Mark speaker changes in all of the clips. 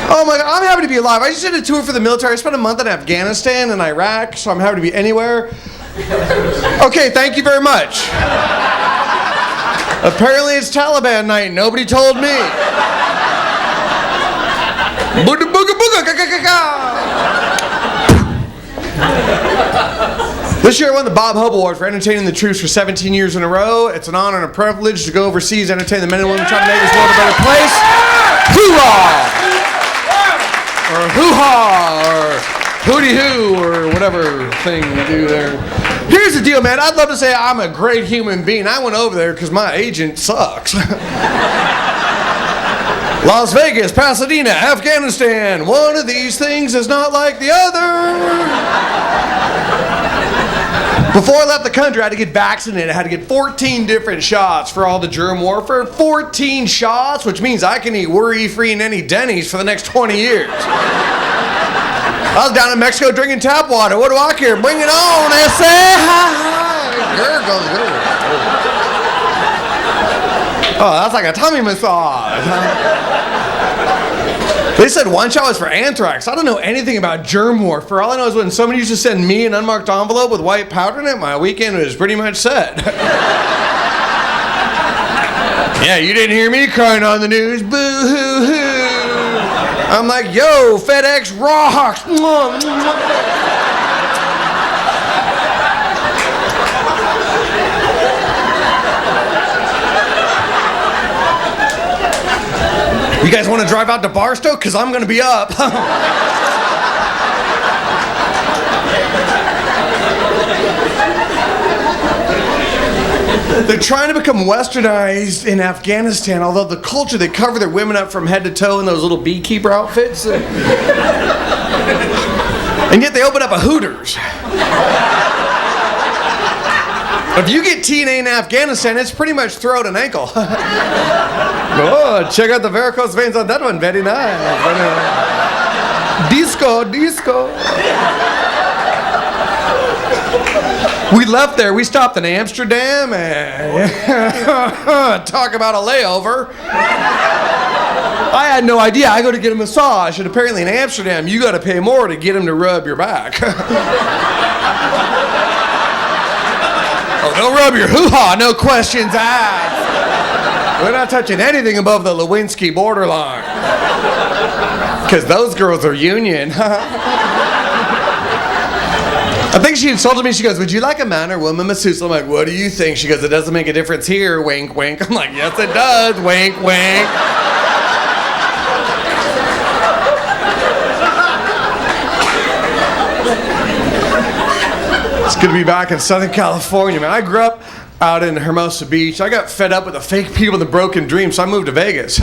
Speaker 1: Oh my God, I'm happy to be alive. I just did a tour for the military. I spent a month in Afghanistan and Iraq, so I'm happy to be anywhere. Okay, thank you very much. Apparently it's Taliban night. Nobody told me. Booga booga booga ka ka ka ka. This year I won the Bob Hope Award for entertaining the troops for 17 years in a row. It's an honor and a privilege to go overseas and entertain the men and women trying to make this world a better place. Hoorah! Or hoo-ha! Or hooty-hoo! Or whatever thing we do there. Here's the deal, man. I'd love to say I'm a great human being. I went over there because my agent sucks. Las Vegas, Pasadena, Afghanistan. One of these things is not like the other. Before I left the country, I had to get vaccinated. I had to get 14 different shots for all the germ warfare. 14 shots, which means I can eat worry-free in any Denny's for the next 20 years. I was down in Mexico drinking tap water. What do I care? Bring it on, S.A. Oh, that's like a tummy massage. They said one shot was for anthrax. I don't know anything about germ warfare. All I know is when somebody used to send me an unmarked envelope with white powder in it, my weekend was pretty much set. Yeah, you didn't hear me crying on the news. Boo-hoo-hoo. I'm like, yo, FedEx rocks. You guys want to drive out to Barstow? Because I'm going to be up. They're trying to become westernized in Afghanistan, although the culture, they cover their women up from head to toe in those little beekeeper outfits. And yet they open up a Hooters. If you get TNA in Afghanistan, it's pretty much throat and ankle. Oh, check out the varicose veins on that one. Very nice. Disco, disco. We left there. We stopped in Amsterdam and talk about a layover. I had no idea. I go to get a massage, and apparently in Amsterdam, you got to pay more to get them to rub your back. Oh, they'll rub your hoo-ha, no questions asked. We're not touching anything above the Lewinsky borderline. Because those girls are union. I think she insulted me. She goes, would you like a man or woman masseuse? I'm like, what do you think? She goes, it doesn't make a difference here. Wink, wink. I'm like, yes, it does. Wink, wink. It's good to be back in Southern California, man. I grew up out in Hermosa Beach. I got fed up with the fake people and the broken dreams, so I moved to Vegas.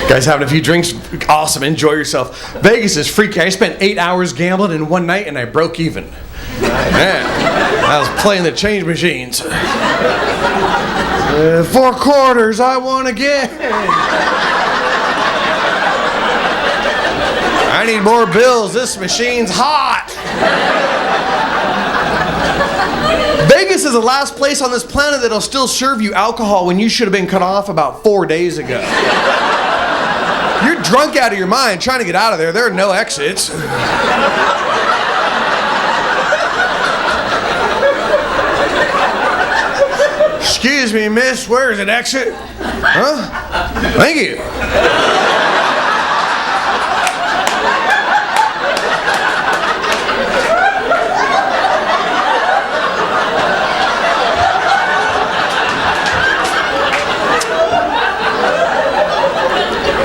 Speaker 1: Guys having a few drinks, awesome, enjoy yourself. Vegas is freaky. I spent 8 hours gambling in one night and I broke even. Man, I was playing the change machines. 4 quarters, I won again. I need more bills, this machine's hot. Vegas is the last place on this planet that'll still serve you alcohol when you should have been cut off about 4 days ago. You're drunk out of your mind trying to get out of there. There are no exits. Excuse me, miss, where's an exit? Huh? Thank you.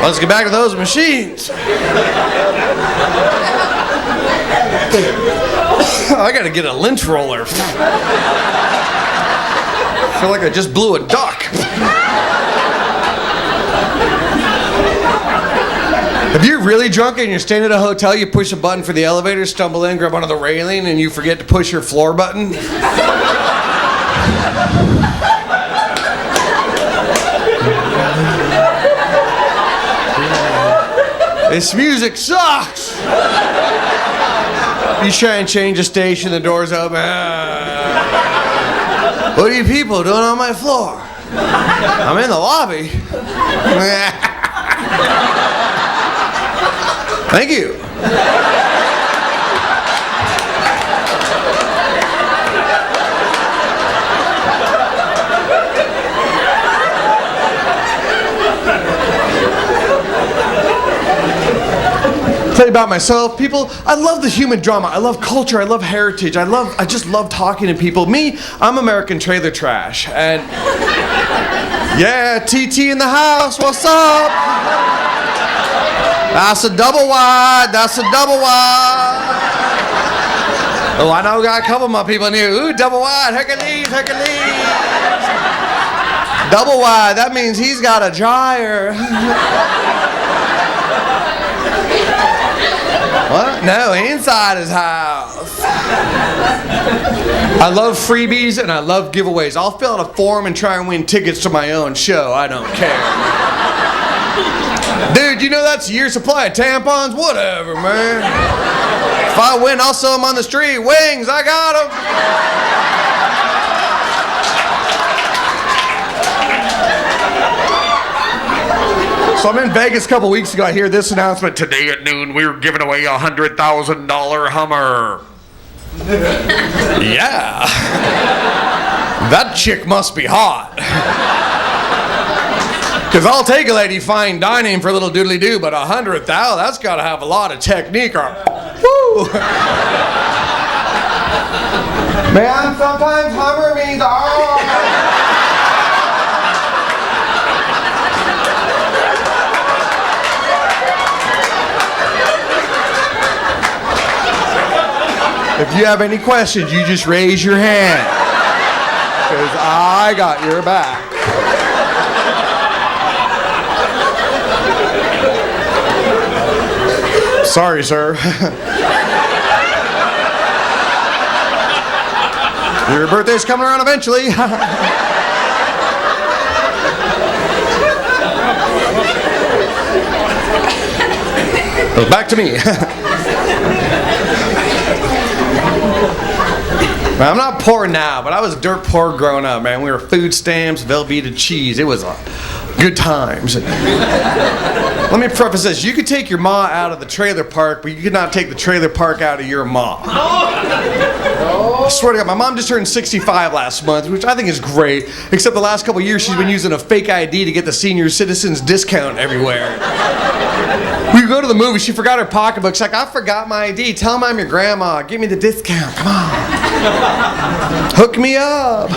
Speaker 1: Let's get back to those machines. I gotta get a lint roller. I feel like I just blew a duck. If you're really drunk and you're staying at a hotel, you push a button for the elevator, stumble in, grab onto the railing, and you forget to push your floor button. This music sucks! You try and change the station, the door's open. What are you people doing on my floor? I'm in the lobby. Thank you. Tell you about myself, people. I love the human drama. I love culture. I love heritage. I just love talking to people. Me, I'm American trailer trash. And yeah, TT in the house. What's up? That's a double wide. That's a double wide. Oh, I know. Got a couple of my people in here. Ooh, double wide. Hercules, Hercules. Double wide. That means he's got a dryer. What? No, inside his house. I love freebies and I love giveaways. I'll fill out a form and try and win tickets to my own show. I don't care. Dude, you know that's a year's supply of tampons? Whatever, man. If I win, I'll sell them on the street. Wings, I got them. So I'm in Vegas a couple weeks ago. I hear this announcement. Today at noon, we were giving away a $100,000 Hummer. Yeah. That chick must be hot. Because I'll take a lady fine dining for a little doodly-doo, but $100,000, that's got to have a lot of technique. Or, woo. Man, sometimes Hummer means If you have any questions, you just raise your hand. Because I got your back. Sorry, sir. Your birthday's coming around eventually. Back to me. Man, I'm not poor now, but I was dirt poor growing up, man. We were food stamps, Velveeta cheese. It was good times. Let me preface this. You could take your ma out of the trailer park, but you could not take the trailer park out of your ma. I swear to God, my mom just turned 65 last month, which I think is great, except the last couple of years she's been using a fake ID to get the senior citizens discount everywhere. We go to the movie, she forgot her pocketbook. She's like, I forgot my ID. Tell them I'm your grandma. Give me the discount. Come on. Hook me up.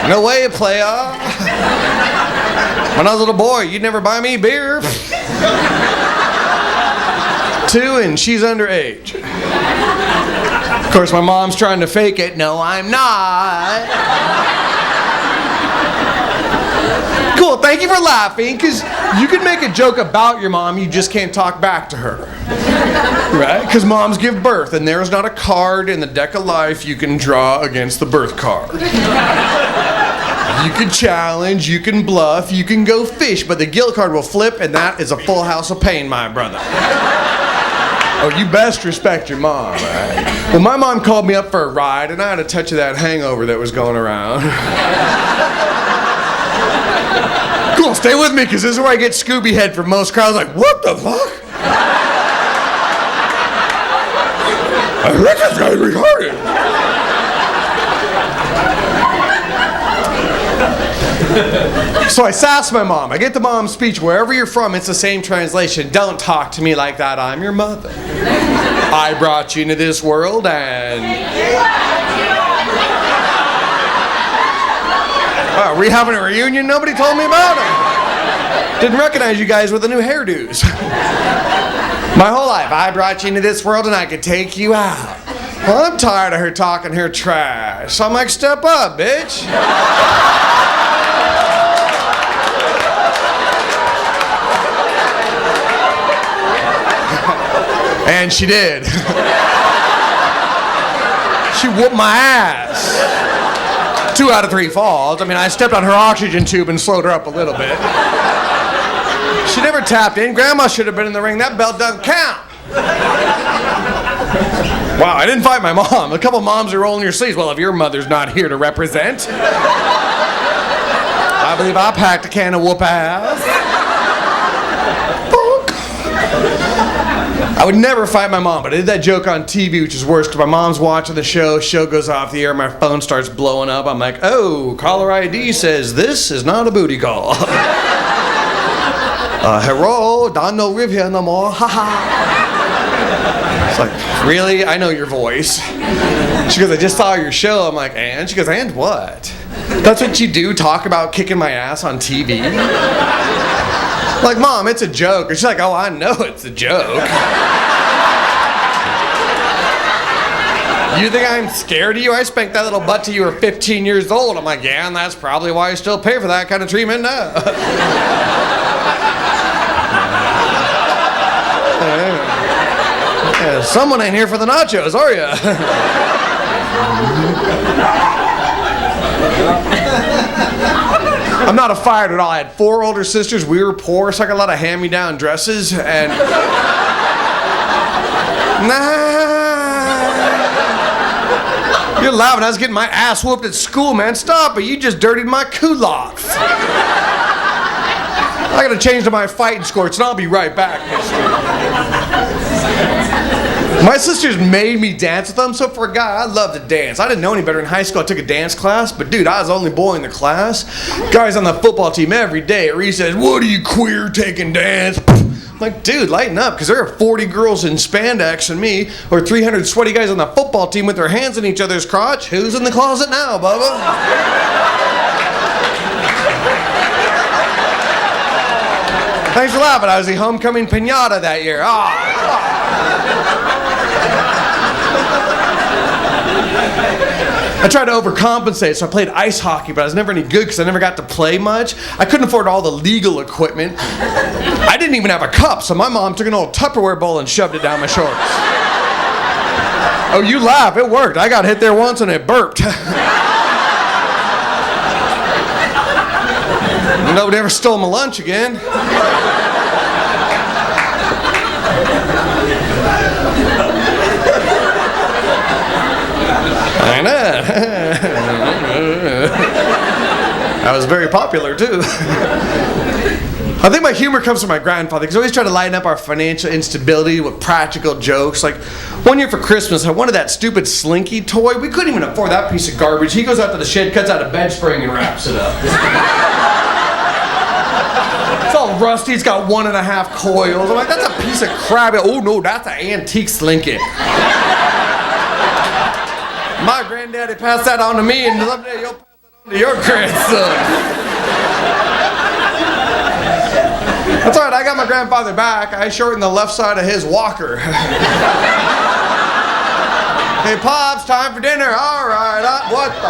Speaker 1: No way, playa. When I was a little boy, you'd never buy me beer. 2 and she's underage. Of course, my mom's trying to fake it. No, I'm not. Cool, thank you for laughing, because you can make a joke about your mom, you just can't talk back to her. Right? Because moms give birth, and there's not a card in the deck of life you can draw against the birth card. You can challenge, you can bluff, you can go fish, but the guilt card will flip, and that is a full house of pain, my brother. Oh, you best respect your mom, right? Well, my mom called me up for a ride, and I had a touch of that hangover that was going around. Cool, stay with me, because this is where I get Scooby head from most crowds. Like, what the fuck? I think this guy's retarded. So I sass my mom. I get the mom's speech. Wherever you're from, it's the same translation. Don't talk to me like that. I'm your mother. I brought you into this world and... Wow, are we having a reunion? Nobody told me about it. Didn't recognize you guys with the new hairdos. My whole life, I brought you into this world and I could take you out. Well, I'm tired of her talking her trash. So I'm like, step up, bitch. And she did. She whooped my ass. 2 out of 3 falls. I mean, I stepped on her oxygen tube and slowed her up a little bit. She never tapped in. Grandma should have been in the ring. That belt doesn't count. Wow, I didn't fight my mom. A couple moms are rolling your sleeves. Well, if your mother's not here to represent. I believe I packed a can of whoop ass. I would never fight my mom, but I did that joke on TV, which is worse because my mom's watching the show goes off the air, my phone starts blowing up. I'm like, oh, caller ID says this is not a booty call. Hello, don't no live here no more, haha. It's like, really? I know your voice. She goes, I just saw your show. I'm like, and? She goes, and what? That's what you do, talk about kicking my ass on TV? Like, Mom, it's a joke. And she's like, oh, I know it's a joke. You think I'm scared of you? I spanked that little butt till you were 15 years old. I'm like, yeah, and that's probably why you still pay for that kind of treatment now. Yeah, someone ain't here for the nachos, are you? I'm not a fighter at all. I had 4 older sisters. We were poor, so I got a lot of hand-me-down dresses, and... You're laughing. I was getting my ass whooped at school, man. Stop it. You just dirtied my culottes. I gotta change to my fighting skirts, and I'll be right back, mister. My sisters made me dance with them, so for a guy, I love to dance. I didn't know any better in high school. I took a dance class, but dude, I was the only boy in the class. Guys on the football team every day at recess, what are you queer taking dance? I'm like, dude, lighten up, because there are 40 girls in spandex and me, or 300 sweaty guys on the football team with their hands in each other's crotch. Who's in the closet now, Bubba? Thanks for laughing. I was the homecoming piñata that year. I tried to overcompensate, so I played ice hockey, but I was never any good because I never got to play much. I couldn't afford all the legal equipment. I didn't even have a cup, so my mom took an old Tupperware bowl and shoved it down my shorts. Oh, you laugh. It worked. I got hit there once and it burped. Nobody ever stole my lunch again. I know. I was very popular too. I think my humor comes from my grandfather because he always tried to lighten up our financial instability with practical jokes. Like one year for Christmas, I wanted that stupid Slinky toy. We couldn't even afford that piece of garbage. He goes out to the shed, cuts out a bed spring, and wraps it up. It's all rusty. It's got 1.5 coils. I'm like, that's a piece of crap. Oh no, that's an antique Slinky. My granddaddy passed that on to me, and someday you'll pass it on to your grandson. That's all right, I got my grandfather back. I shortened the left side of his walker. Hey, Pops, time for dinner. All right, what the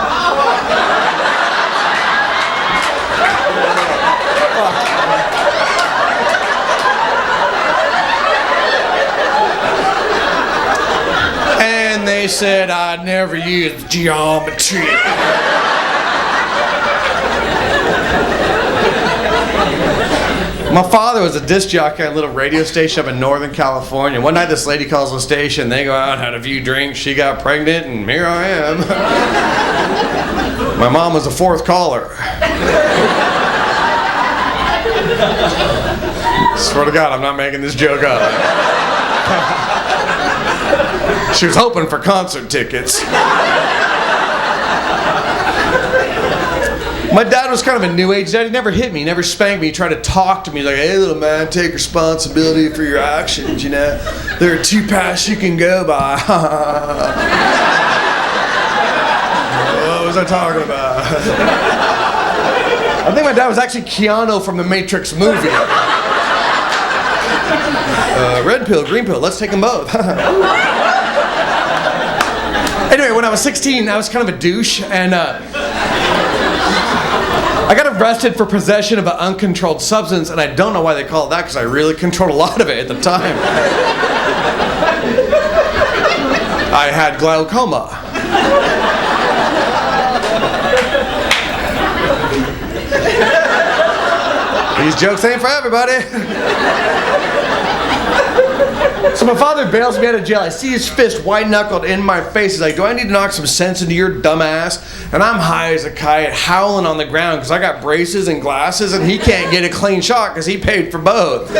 Speaker 1: And they said I'd never use geometry. My father was a disc jockey at a little radio station up in Northern California. One night this lady calls the station, they go out, had a few drinks, she got pregnant, and here I am. My mom was the 4th caller. Swear to God, I'm not making this joke up. She was hoping for concert tickets. My dad was kind of a new age dad. He never hit me, he never spanked me. He tried to talk to me like, hey little man, take responsibility for your actions, you know. There are 2 paths you can go by. What was I talking about? I think my dad was actually Keanu from the Matrix movie. Red pill, green pill, let's take them both. Anyway, when I was 16, I was kind of a douche, and I got arrested for possession of an uncontrolled substance, and I don't know why they call it that, because I really controlled a lot of it at the time. I had glaucoma. These jokes ain't for everybody. So my father bails me out of jail. I see his fist white-knuckled in my face. He's like, do I need to knock some sense into your dumb ass? And I'm high as a kite, howling on the ground because I got braces and glasses and he can't get a clean shot because he paid for both.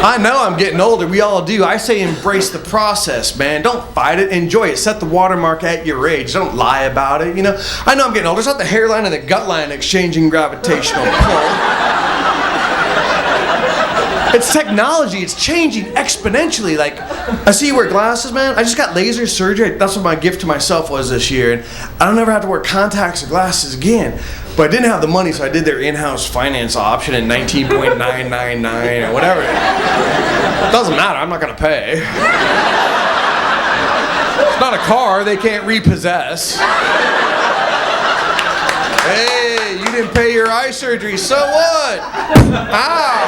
Speaker 1: I know I'm getting older. We all do. I say embrace the process, man. Don't fight it. Enjoy it. Set the watermark at your age. Don't lie about it, you know. I know I'm getting older. It's not the hairline and the gut line exchanging gravitational pull. It's technology. It's changing exponentially. Like, I see you wear glasses, man. I just got laser surgery. That's what my gift to myself was this year. And I don't ever have to wear contacts or glasses again. But I didn't have the money, so I did their in-house finance option at 19.999 or whatever. Doesn't matter, I'm not gonna pay. It's not a car they can't repossess. Hey, you didn't pay your eye surgery, so what? Ow!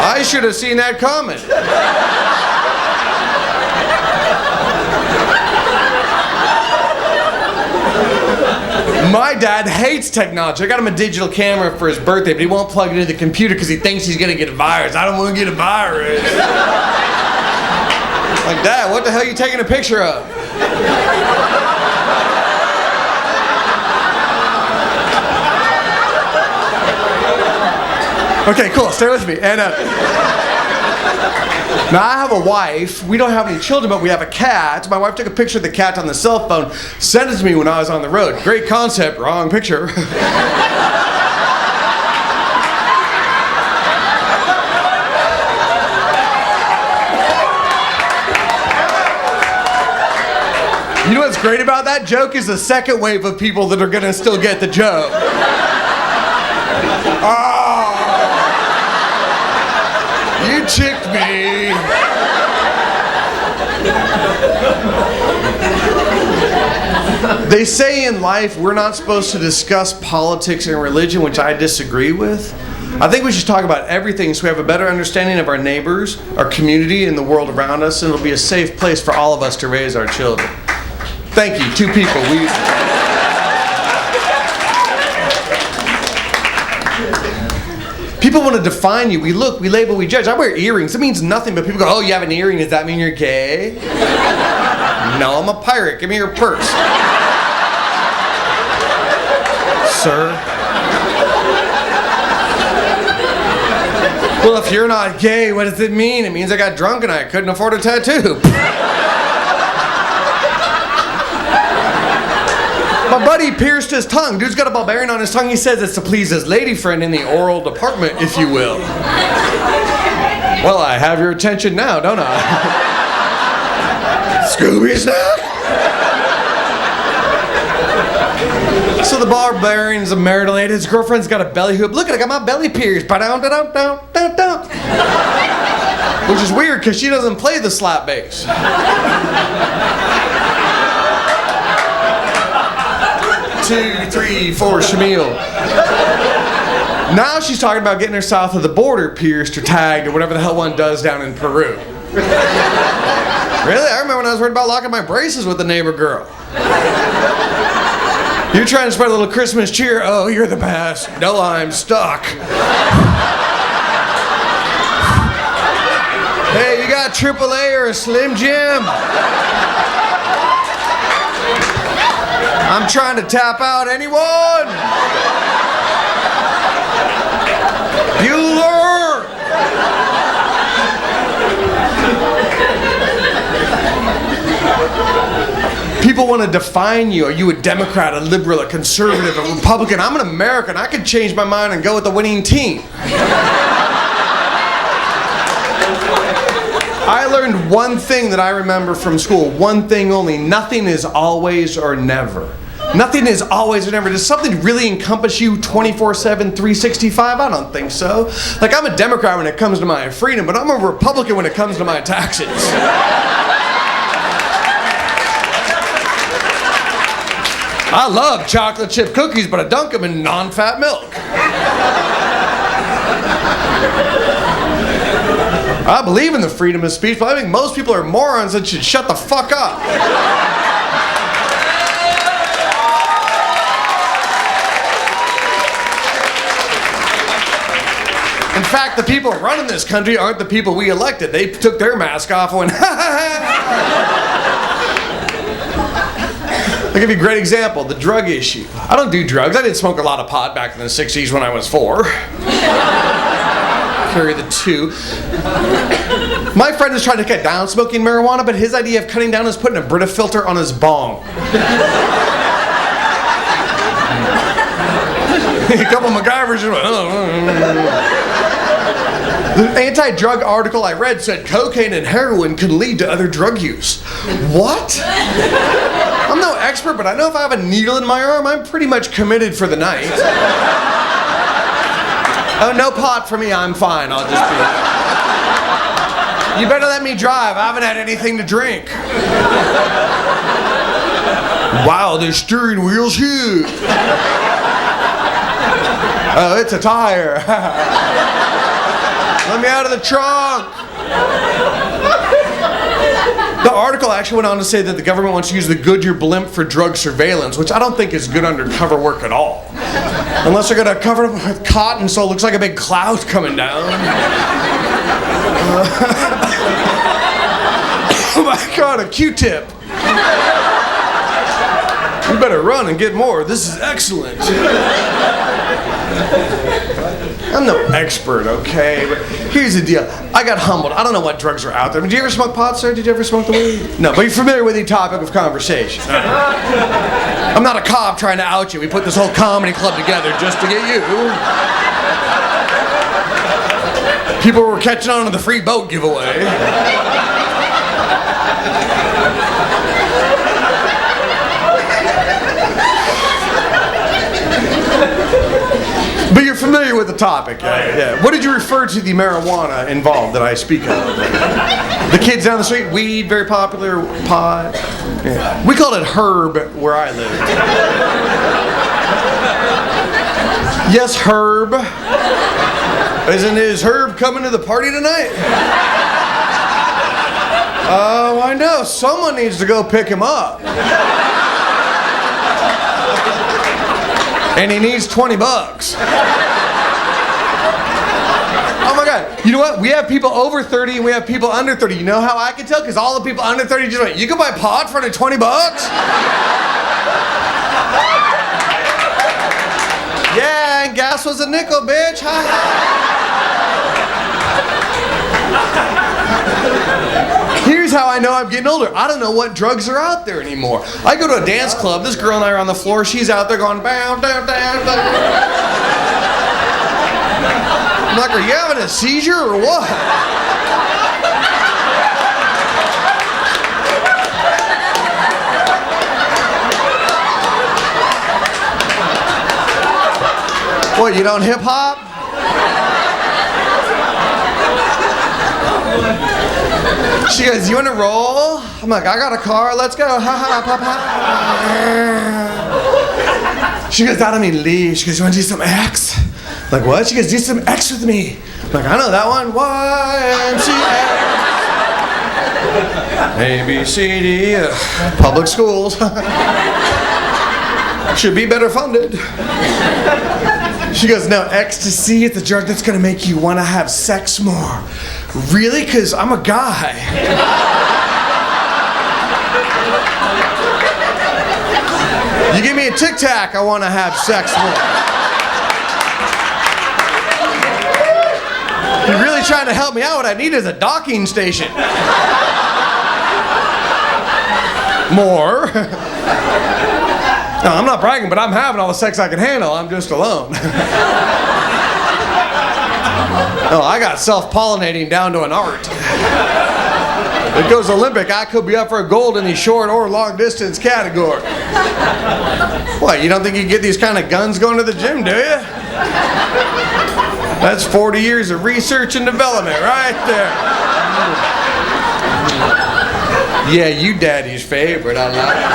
Speaker 1: I should have seen that coming. My dad hates technology. I got him a digital camera for his birthday, but he won't plug it into the computer because he thinks he's going to get a virus. I don't want to get a virus. Like, Dad, what the hell are you taking a picture of? Okay, cool. Stay with me. And now I have a wife. We don't have any children, but we have a cat. My wife took a picture of the cat on the cell phone, sent it to me when I was on the road. Great concept, wrong picture. You know what's great about that joke is the second wave of people that are gonna still get the joke. Oh, you chicked me. They say in life we're not supposed to discuss politics and religion, which I disagree with. I think we should talk about everything so we have a better understanding of our neighbors, our community, and the world around us, and it'll be a safe place for all of us to raise our children. Thank you. 2 people. People want to define you. We look, we label, we judge. I wear earrings. It means nothing, but people go, oh, you have an earring. Does that mean you're gay? No, I'm a pirate. Give me your purse. Sir? Well, if you're not gay, what does it mean? It means I got drunk and I couldn't afford a tattoo. My buddy pierced his tongue. Dude's got a barbarian on his tongue. He says it's to please his lady friend in the oral department, if you will. Well, I have your attention now, don't I? Scooby snack? So the barbarian's a marital aid. His girlfriend's got a belly hoop. Look, I got my belly pierced. Which is weird because she doesn't play the slap bass. 2, 3, 4, Shamil. Now she's talking about getting her south of the border pierced or tagged or whatever the hell one does down in Peru. Really? I remember when I was worried about locking my braces with the neighbor girl. You're trying to spread a little Christmas cheer. Oh, you're the best. No, I'm stuck. Hey, you got AAA or a Slim Jim? I'm trying to tap out. Anyone? Bueller! People want to define you. Are you a Democrat, a liberal, a conservative, a Republican? I'm an American. I could change my mind and go with the winning team. I learned one thing that I remember from school. One thing only. Nothing is always or never. Nothing is always or never. Does something really encompass you 24/7, 365? I don't think so. Like, I'm a Democrat when it comes to my freedom, but I'm a Republican when it comes to my taxes. I love chocolate chip cookies, but I dunk them in non-fat milk. I believe in the freedom of speech, but I think most people are morons that should shut the fuck up. In fact, the people running this country aren't the people we elected. They took their mask off and went, ha ha ha. I'll give you a great example, the drug issue. I don't do drugs. I didn't smoke a lot of pot back in the 60s when I was 4. Carry the 2. My friend is trying to cut down smoking marijuana, but his idea of cutting down is putting a Brita filter on his bong. A couple of MacGyvers just went, The anti-drug article I read said cocaine and heroin could lead to other drug use. What? I'm no expert, but I know if I have a needle in my arm, I'm pretty much committed for the night. Oh, no pot for me, I'm fine. I'll just be... You better let me drive. I haven't had anything to drink. Wow, this steering wheel's huge. Oh, it's a tire. Let me out of the trunk. The article actually went on to say that the government wants to use the Goodyear blimp for drug surveillance, which I don't think is good undercover work at all. Unless they're going to cover it with cotton so it looks like a big cloud coming down. Oh my God, a Q-tip. You better run and get more. This is excellent. I'm no expert, okay? But here's the deal. I got humbled. I don't know what drugs are out there. Did you ever smoke pot, sir? Did you ever smoke the weed? No, but you're familiar with the topic of conversation. I'm not a cop trying to out you. We put this whole comedy club together just to get you. People were catching on to the free boat giveaway. But you're familiar with the topic, yeah. What did you refer to the marijuana involved that I speak of? The kids down the street, weed, very popular, pot. Yeah. We called it herb where I lived. Yes, Herb. Is Herb coming to the party tonight? Oh, I know. Someone needs to go pick him up. And he needs $20. Oh my God. You know what? We have people over 30 and we have people under 30. You know how I can tell? Because all the people under 30 just went, you can buy pot for under $20? Yeah, and gas was a nickel, bitch. Ha ha. Here's how I know I'm getting older. I don't know what drugs are out there anymore. I go to a dance club. This girl and I are on the floor. She's out there going, bow, down, down, down. I'm like, are you having a seizure or what? What, you don't hip hop? She goes, you want to roll? I'm like, I got a car, let's go. Ha ha, pop, ha. She goes, I don't mean leave. She goes, you want to do some X? I'm like, what? She goes, do some X with me. I'm like, I know that one. YMCA. A, B, C, D, public schools. Should be better funded. She goes, no, ecstasy is the drug that's going to make you want to have sex more. Really? Because I'm a guy. You give me a Tic Tac, I want to have sex more. If you're really trying to help me out, what I need is a docking station. More. No, I'm not bragging, but I'm having all the sex I can handle. I'm just alone. No, I got self-pollinating down to an art. It goes Olympic. I could be up for a gold in the short or long distance category. What, you don't think you can get these kind of guns going to the gym, do you? That's 40 years of research and development right there. Yeah, you daddy's favorite. I like it.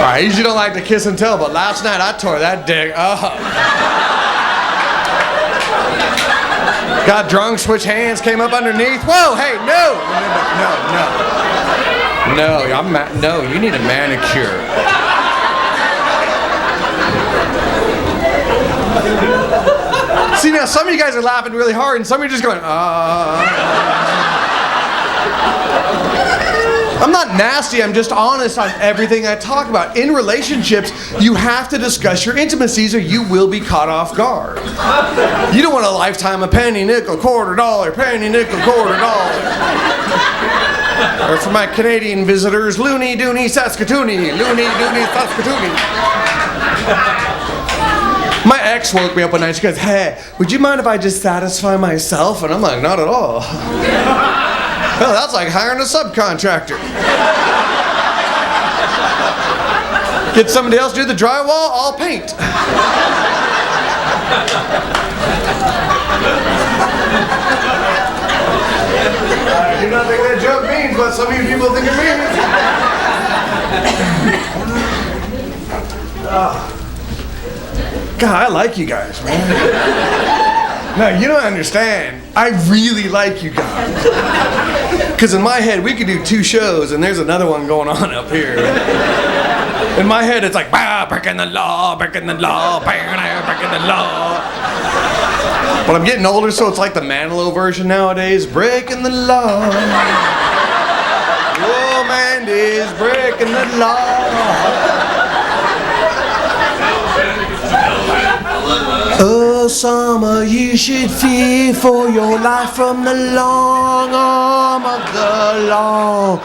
Speaker 1: I usually don't like to kiss and tell, but last night I tore that dick up. Got drunk, switched hands, came up underneath. Whoa, hey, no. No, you need a manicure. See, now some of you guys are laughing really hard and some of you are just going, I'm not nasty, I'm just honest on everything I talk about. In relationships, you have to discuss your intimacies or you will be caught off guard. You don't want a lifetime of penny, nickel, quarter dollar, penny, nickel, quarter dollar. Or for my Canadian visitors, loony, doony, saskatoony, loony, doony, saskatoony. My ex woke me up one night, she goes, hey, would you mind if I just satisfy myself? And I'm like, not at all. Well, that's like hiring a subcontractor. Get somebody else to do the drywall, I'll paint. I do not think that joke means what some of you people think it means. God, I like you guys, man. No, you don't understand. I really like you guys. Because in my head, we could do 2 shows, and there's another one going on up here. In my head, it's like, breaking the law, breaking the law, breaking the law. But I'm getting older, so it's like the Manilow version nowadays. Breaking the law. Oh, man, is breaking the law. Oh, summer, you should fear for your life from the long arm of the law.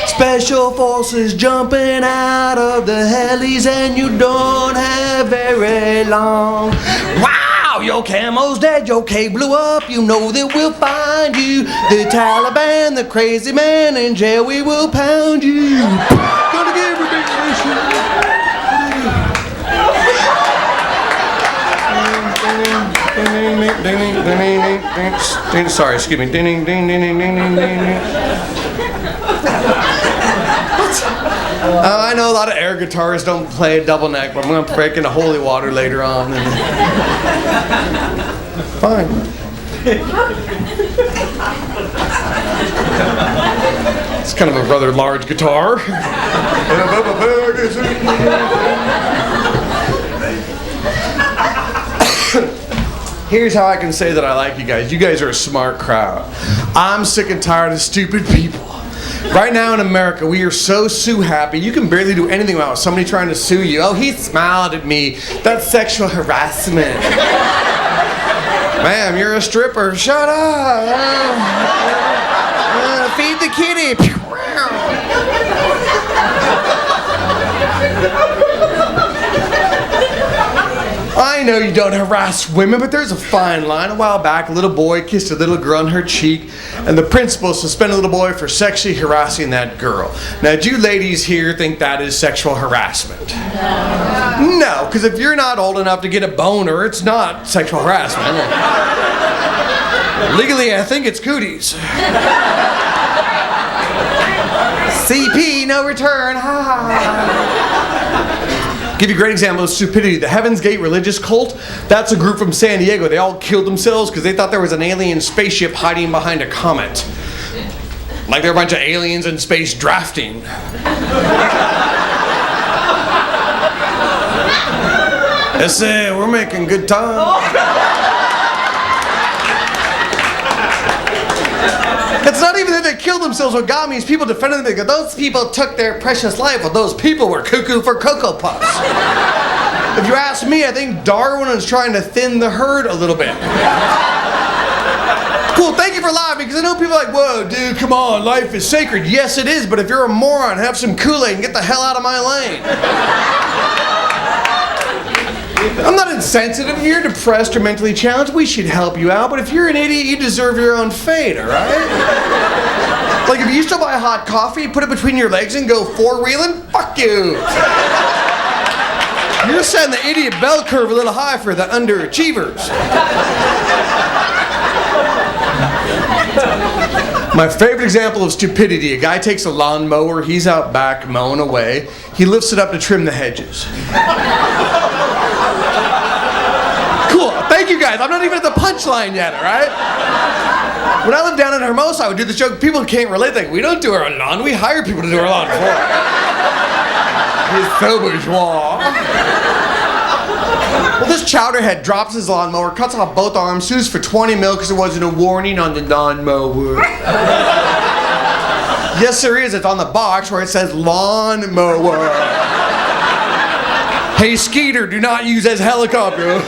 Speaker 1: Special forces jumping out of the helis and you don't have very long. Wow, your camo's dead, your K blew up, you know that we'll find you. The Taliban, the crazy man, in jail we will pound you. Gonna give a big issue. Sorry, excuse me. I know a lot of air guitarists don't play a double neck, but I'm going to break into holy water later on. Fine. It's kind of a rather large guitar. Here's how I can say that I like you guys. You guys are a smart crowd. I'm sick and tired of stupid people. Right now in America, we are so sue happy. You can barely do anything about somebody trying to sue you. Oh, he smiled at me. That's sexual harassment. Ma'am, you're a stripper. Shut up. Feed the kitty. I know you don't harass women, but there's a fine line. A while back, a little boy kissed a little girl on her cheek, and the principal suspended a little boy for sexually harassing that girl. Now, do you ladies here think that is sexual harassment? No, because if you're not old enough to get a boner, it's not sexual harassment. Legally, I think it's cooties. CP, no return. Ha ha ha. Give you a great example of Stupidity. The Heaven's Gate religious cult, that's a group from San Diego. They all killed themselves because they thought there was an alien spaceship hiding behind a comet. Like they're a bunch of aliens in space drafting. Let's say we're making good time. It's not even that they killed themselves. What got me is people defending them. They go, those people took their precious life. Well, those people were cuckoo for Cocoa Puffs. If you ask me, I think Darwin is trying to thin the herd a little bit. Cool, thank you for laughing, because I know people are like, whoa, dude, come on, life is sacred. Yes, it is, but if you're a moron, have some Kool-Aid and get the hell out of my lane. I'm not insensitive. If you're depressed or mentally challenged, we should help you out. But if you're an idiot, you deserve your own fate, all right? Like if you used to buy hot coffee, put it between your legs and go four-wheeling, fuck you. You're setting the idiot bell curve a little high for the underachievers. My favorite example of stupidity, a guy takes a lawnmower, he's out back mowing away, he lifts it up to trim the hedges. Cool, thank you guys. guys. I'm not even at the punchline yet, all right? When I lived down in Hermosa, I would do this joke. People can't relate. Like, we don't do our lawn. We hire people to do our lawn for us. He's so bourgeois. Well, this chowderhead drops his lawnmower, cuts off both arms, sues for 20 mil because there wasn't a warning on the lawnmower. Yes, there is. It's on the box where it says lawnmower. Hey, Skeeter, do not use as helicopter.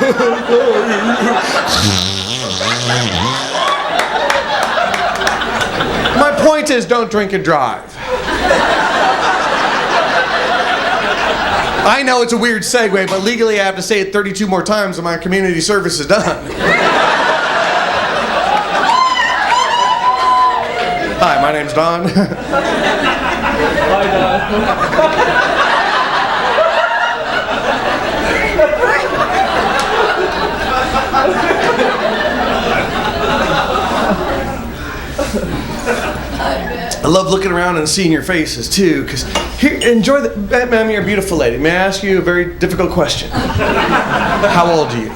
Speaker 1: My point is, don't drink and drive. I know it's a weird segue, but legally I have to say it 32 more times when my community service is done. Hi, my name's Don. Hi, Don. I love looking around and seeing your faces too, because here, enjoy the, ma'am, you're a beautiful lady. May I ask you a very difficult question? How old are you?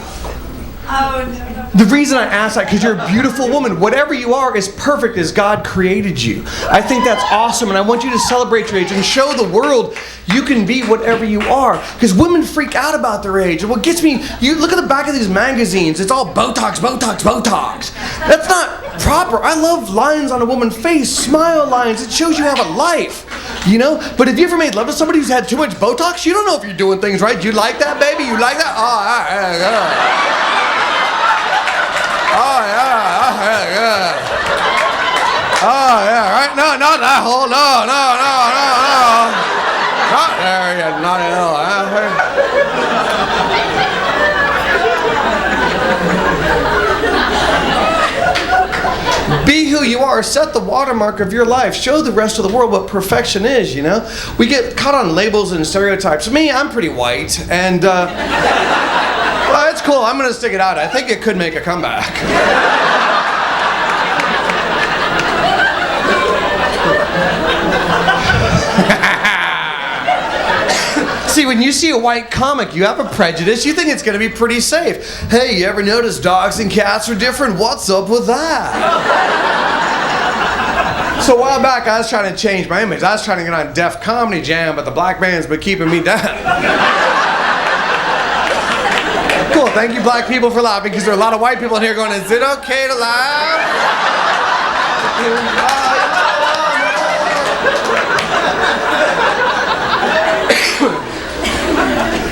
Speaker 2: Oh, no.
Speaker 1: The reason I ask that, because you're a beautiful woman. Whatever you are is perfect as God created you. I think that's awesome, and I want you to celebrate your age and show the world you can be whatever you are. Because women freak out about their age. And what gets me, you look at the back of these magazines, it's all Botox, Botox, Botox. That's not proper. I love lines on a woman's face, smile lines. It shows you have a life, you know? But have you ever made love to somebody who's had too much Botox? You don't know if you're doing things right. You like that, baby? You like that? Oh, yeah, right? No, not that hole. No. Not there, you naughty little Be who you are. Set the watermark of your life. Show the rest of the world what perfection is, you know? We get caught on labels and stereotypes. Me, I'm pretty white, and, well, it's cool. I'm going to stick it out. I think it could make a comeback. See, when you see a white comic, you have a prejudice. You think it's going to be pretty safe. Hey, you ever notice dogs and cats are different? What's up with that? So a while back, I was trying to change my image. I was trying to get on Def Comedy Jam, but the black band's been keeping me down. Cool, thank you black people for laughing, because there are a lot of white people in here going, is it okay to laugh?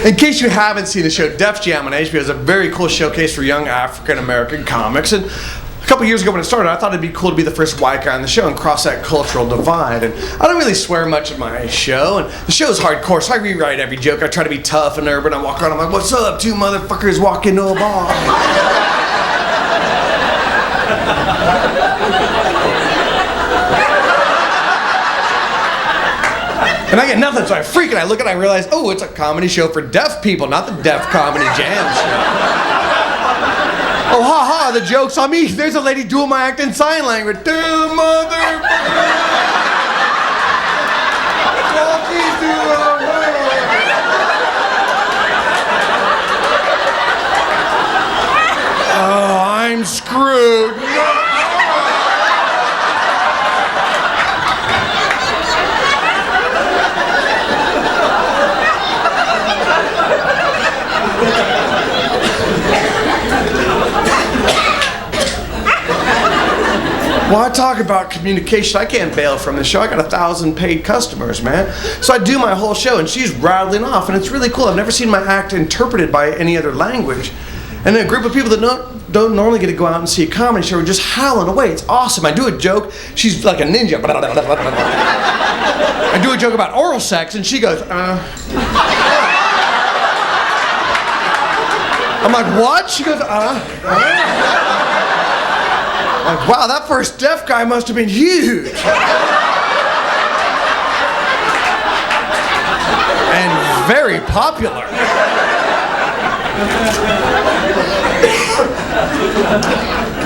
Speaker 1: In case you haven't seen the show, Def Jam on HBO is a very cool showcase for young African-American comics. And a couple years ago when it started, I thought it'd be cool to be the first white guy on the show and cross that cultural divide. And I don't really swear much in my show, and the show's hardcore, so I rewrite every joke. I try to be tough and urban. I walk around, I'm like, what's up, two motherfuckers walk into a bar? And I get nothing, so I freak and I look and I realize, oh, it's a comedy show for deaf people, not the Def Comedy Jam show. Oh, ha ha, the joke's on me. There's a lady doing my act in sign language. Dude, oh, I'm screwed. Well, I talk about communication. I can't bail from the show. I got 1,000 paid customers, man. So I do my whole show, and she's rattling off, and it's really cool. I've never seen my act interpreted by any other language. And a group of people that don't normally get to go out and see a comedy show are just howling away. It's awesome. I do a joke. She's like a ninja. I do a joke about oral sex, and she goes, I'm like, what? She goes, Like, wow, that first deaf guy must have been huge. And very popular.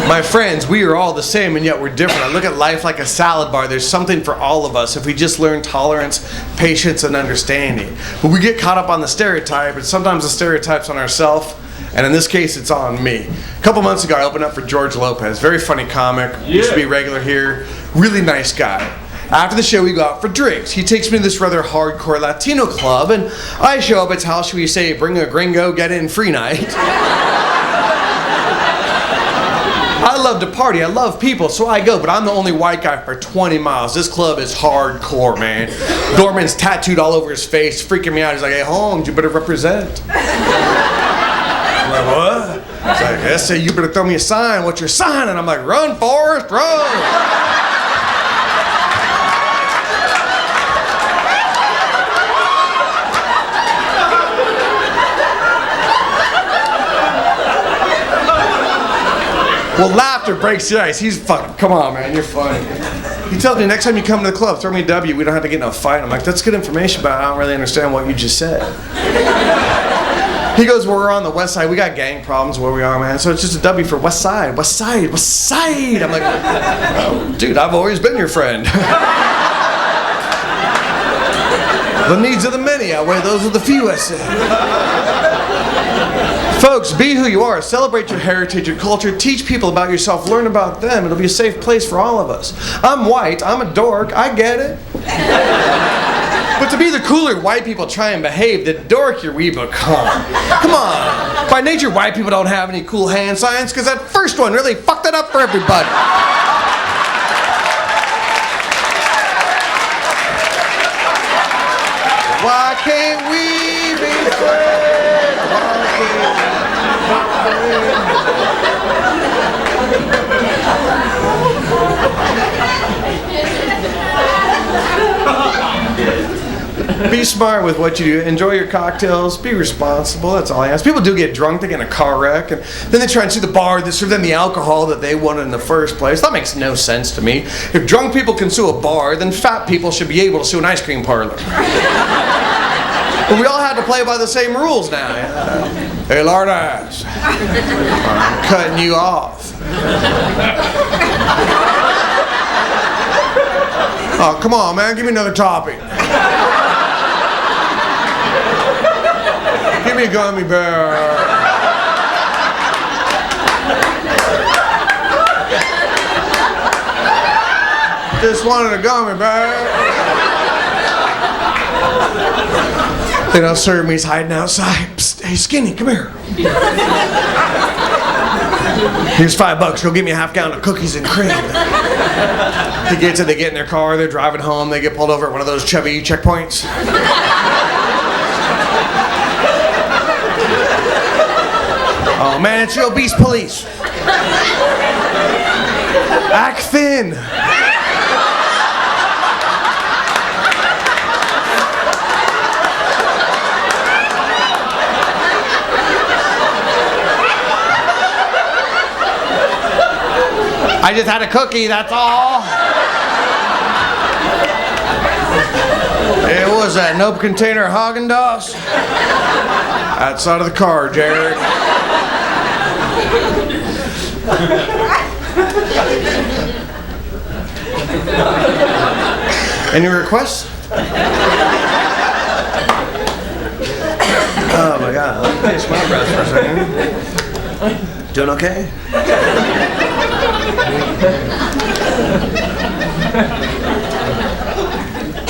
Speaker 1: My friends, we are all the same and yet we're different. I look at life like a salad bar. There's something for all of us if we just learn tolerance, patience, and understanding. But we get caught up on the stereotype, and sometimes the stereotypes on ourselves And in this case, it's on me. A couple months ago, I opened up for George Lopez. Very funny comic. Used to be regular here. Really nice guy. After the show, we go out for drinks. He takes me to this rather hardcore Latino club, and I show up. It's how should we say, bring a gringo, get in free night. I love to party. I love people, so I go. But I'm the only white guy for 20 miles. This club is hardcore, man. Doorman's tattooed all over his face, freaking me out. He's like, "Hey, Holmes, you better represent." I'm like, "What?" He's like, "I say you better throw me a sign. What's your sign?" And I'm like, "Run, Forrest, run!" Well, laughter breaks the ice. He's fucking, come on, man, you're funny. He tells me, next time you come to the club, throw me a W. We don't have to get in a fight. I'm like, that's good information, but I don't really understand what you just said. He goes, well, we're on the west side. We got gang problems where we are, man. So it's just a W for west side, west side, west side. I'm like, oh, dude, I've always been your friend. The needs of the many outweigh those of the few, I said. Folks, be who you are. Celebrate your heritage, your culture. Teach people about yourself. Learn about them. It'll be a safe place for all of us. I'm white. I'm a dork. I get it. But to be the cooler white people try and behave, the dorkier we become. Come on. By nature, white people don't have any cool hand signs because that first one really fucked it up for everybody. Why can't we be friends? Why can't we? Be smart with what you do. Enjoy your cocktails. Be responsible. That's all I ask. People do get drunk. They get in a car wreck, and then they try and sue the bar that served them the alcohol that they wanted in the first place. That makes no sense to me. If drunk people can sue a bar, then fat people should be able to sue an ice cream parlor. But we all have to play by the same rules now. Hey, lard ass, I'm cutting you off. Oh, come on, man. Give me another topping. Give me a gummy bear. Just wanted a gummy bear. They don't serve me. He's hiding outside. Psst, hey, Skinny, come here. Here's $5. Go get me a half gallon of cookies and cream. He gets it. They get in their car. They're driving home. They get pulled over at one of those chubby checkpoints. Oh man, it's your obese police. Act thin. I just had a cookie, that's all. It was that nope container Haagen-Dazs outside of the car, Jared. Any requests? Oh my God, let me taste my breath for a second. Doing okay?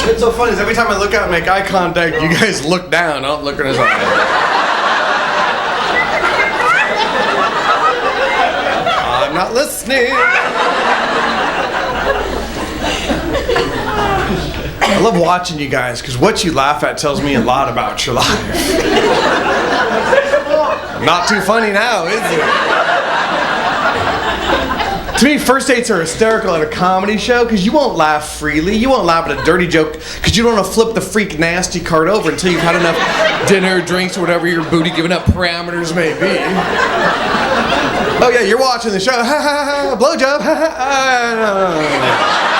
Speaker 1: What's so funny is every time I look out and make eye contact, you guys look down. I don't look in his eyes. I'm not listening. I love watching you guys because what you laugh at tells me a lot about your life. Not too funny now, is it? To me, first dates are hysterical at a comedy show because you won't laugh freely. You won't laugh at a dirty joke because you don't want to flip the freak nasty card over until you've had enough dinner, drinks, or whatever your booty giving up parameters may be. Oh yeah, you're watching the show. Ha ha ha, blowjob. Ha ha ha.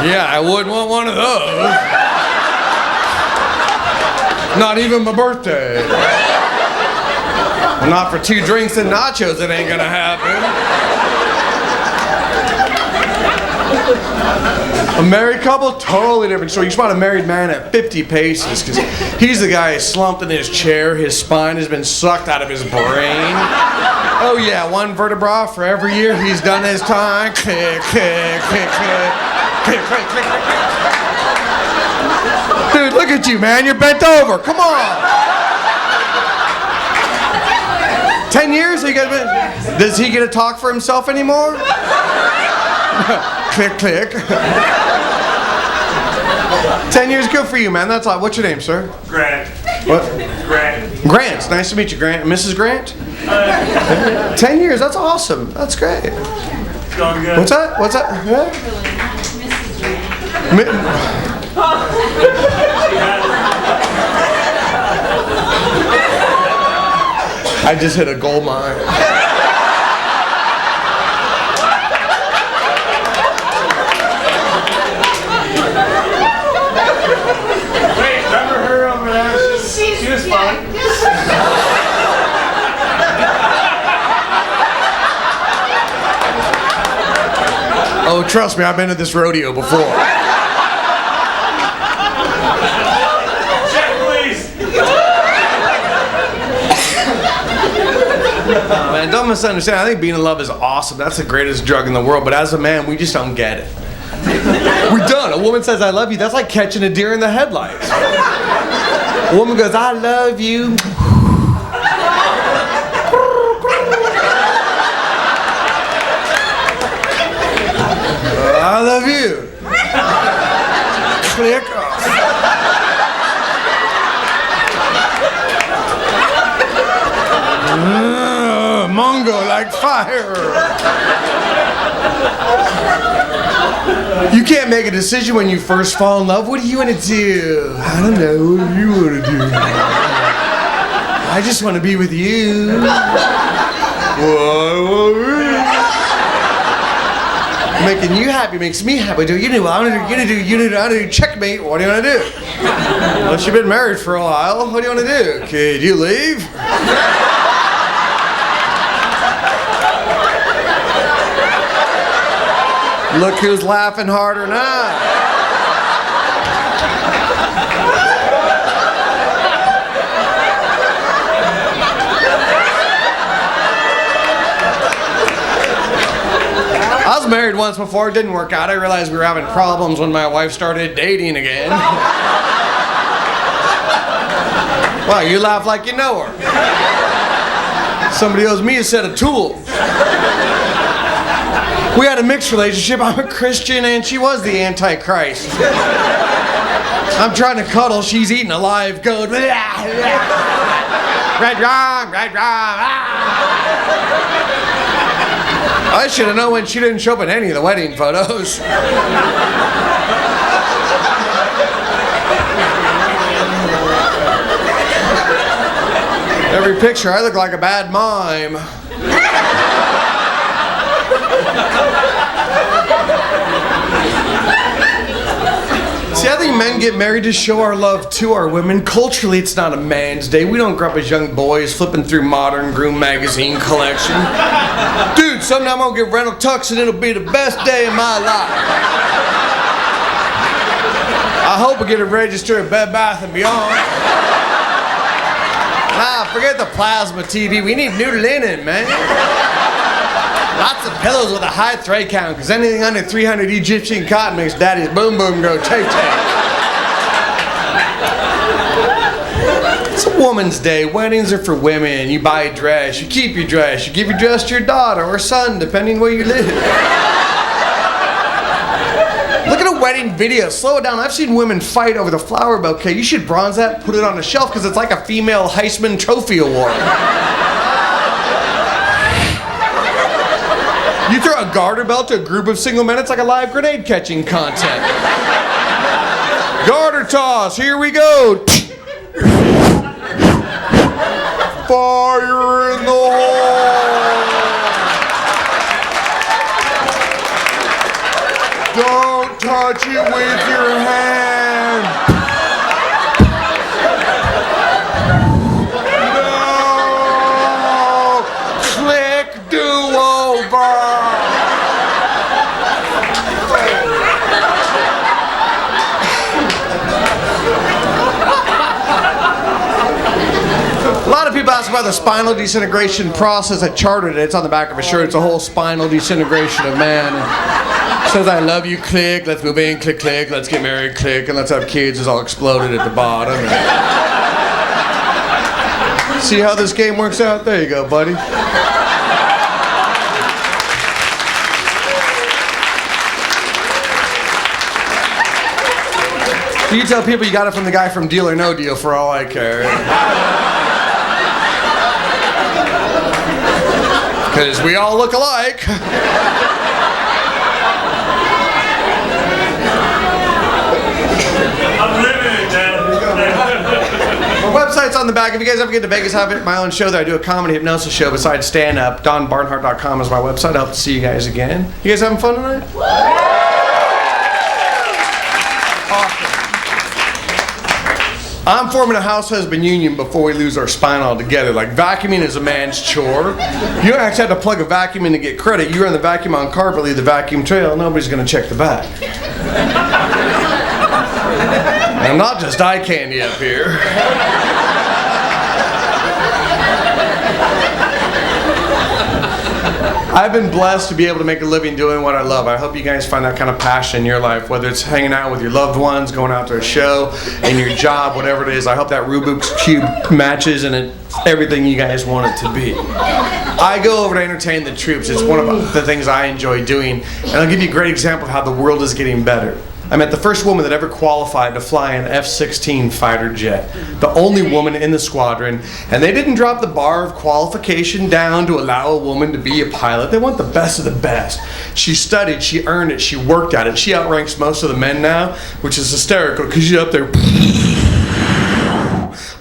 Speaker 1: Yeah, I wouldn't want one of those. Not even my birthday. Not for 2 drinks and nachos, it ain't gonna happen. A married couple, totally different story. You spot a married man at 50 paces because he's the guy slumped in his chair. His spine has been sucked out of his brain. Oh yeah, one vertebra for every year he's done his time. Click, click, click, click, click, click, click, click. Dude, look at you, man. You're bent over. Come on. 10 years? Does he get to talk for himself anymore? Click, click. 10 years, good for you, man. That's all. What's your name, sir?
Speaker 3: Grant.
Speaker 1: What?
Speaker 3: Grant.
Speaker 1: Grant. Nice to meet you, Grant. Mrs. Grant? 10 years. That's awesome. That's great.
Speaker 3: It's going good.
Speaker 1: What's that? What's that? Huh? I just hit a gold mine.
Speaker 3: Wait, remember her over there? She was fun.
Speaker 1: Oh, trust me, I've been to this rodeo before.
Speaker 3: Check, please.
Speaker 1: Oh, man, don't misunderstand. I think being in love is awesome. That's the greatest drug in the world. But as a man, we just don't get it. We're done. A woman says, I love you. That's like catching a deer in the headlights. A woman goes, I love you. I love you. Click off. Mongo like fire. You can't make a decision when you first fall in love. What do you want to do? I don't know. What do you want to do? I just want to be with you. Whoa. Making you happy makes me happy. Do you know what I want to do? You do. You do. I do. Checkmate. What do you want to do? Unless you've been married for a while, what do you want to do? Could you leave? Look who's laughing harder now. I was married once before, it didn't work out. I realized we were having problems when my wife started dating again. Wow, you laugh like you know her. Somebody owes me a set of tools. We had a mixed relationship. I'm a Christian and she was the Antichrist. I'm trying to cuddle, she's eating a live goat. Red rum, red rum. I should have known when she didn't show up in any of the wedding photos. Every picture, I look like a bad mime. See, I think men get married to show our love to our women. Culturally, it's not a man's day. We don't grow up as young boys flipping through Modern Groom magazine collection. Dude, someday I'm gonna get rental tux and it'll be the best day of my life. I hope I get it registered at Bed Bath & Beyond. Nah, forget the plasma TV. We need new linen, man. Lots of pillows with a high thread count, because anything under 300 Egyptian cotton makes daddy's boom boom go take. It's a woman's day. Weddings are for women. You buy a dress, you keep your dress, you give your dress to your daughter or son, depending where you live. Look at a wedding video. Slow it down. I've seen women fight over the flower bouquet. You should bronze that, put it on a shelf, because it's like a female Heisman Trophy Award. You throw a garter belt to a group of single men, it's like a live grenade catching contest. Garter toss, here we go. Fire in the hole. Don't touch it with your hand. No. Click do over. about the spinal disintegration process. I charted it. It's on the back of his shirt. It's a whole spinal disintegration of man. It says, I love you, click. Let's move in, click, click. Let's get married, click. And let's have kids. It's all exploded at the bottom. See how this game works out? There you go, buddy. You tell people you got it from the guy from Deal or No Deal for all I care. Because we all look alike.
Speaker 3: I'm living it, Dad.
Speaker 1: My website's on the back. If you guys ever get to Vegas, I have my own show there. I do a comedy hypnosis show besides stand-up. DonBarnhart.com is my website. I hope to see you guys again. You guys having fun tonight? Awesome. I'm forming a house-husband union before we lose our spine altogether. Like, vacuuming is a man's chore. You don't actually have to plug a vacuum in to get credit. You run the vacuum on carpet, leave the vacuum trail. Nobody's going to check the back. I'm not just eye candy up here. I've been blessed to be able to make a living doing what I love. I hope you guys find that kind of passion in your life, whether it's hanging out with your loved ones, going out to a show, in your job, whatever it is. I hope that Rubik's Cube matches and it's everything you guys want it to be. I go over to entertain the troops. It's one of the things I enjoy doing. And I'll give you a great example of how the world is getting better. I met the first woman that ever qualified to fly an F-16 fighter jet. The only woman in the squadron. And they didn't drop the bar of qualification down to allow a woman to be a pilot. They want the best of the best. She studied, she earned it, she worked at it. She outranks most of the men now, which is hysterical because she's up there.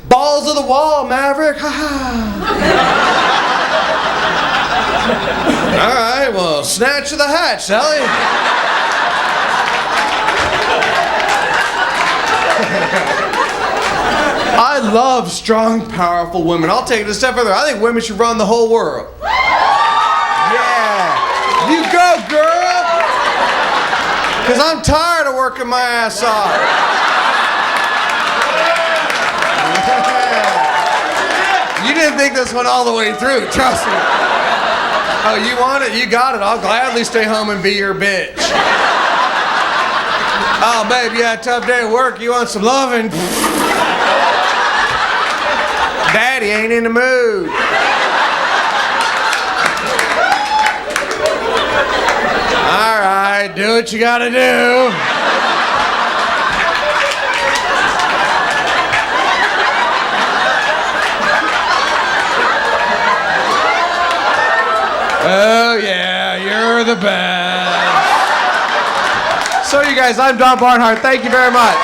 Speaker 1: Balls to the wall, Maverick. All right, well, snatch of the hatch, Sally. I love strong, powerful women. I'll take it a step further. I think women should run the whole world. Yeah. You go, girl. Because I'm tired of working my ass off. You didn't think this went all the way through, trust me. Oh, you want it? You got it. I'll gladly stay home and be your bitch. Oh, babe, you had a tough day at work. You want some loving? Daddy ain't in the mood. All right, do what you gotta do. Oh, yeah, you're the best. So, you guys, I'm Don Barnhart. Thank you very much.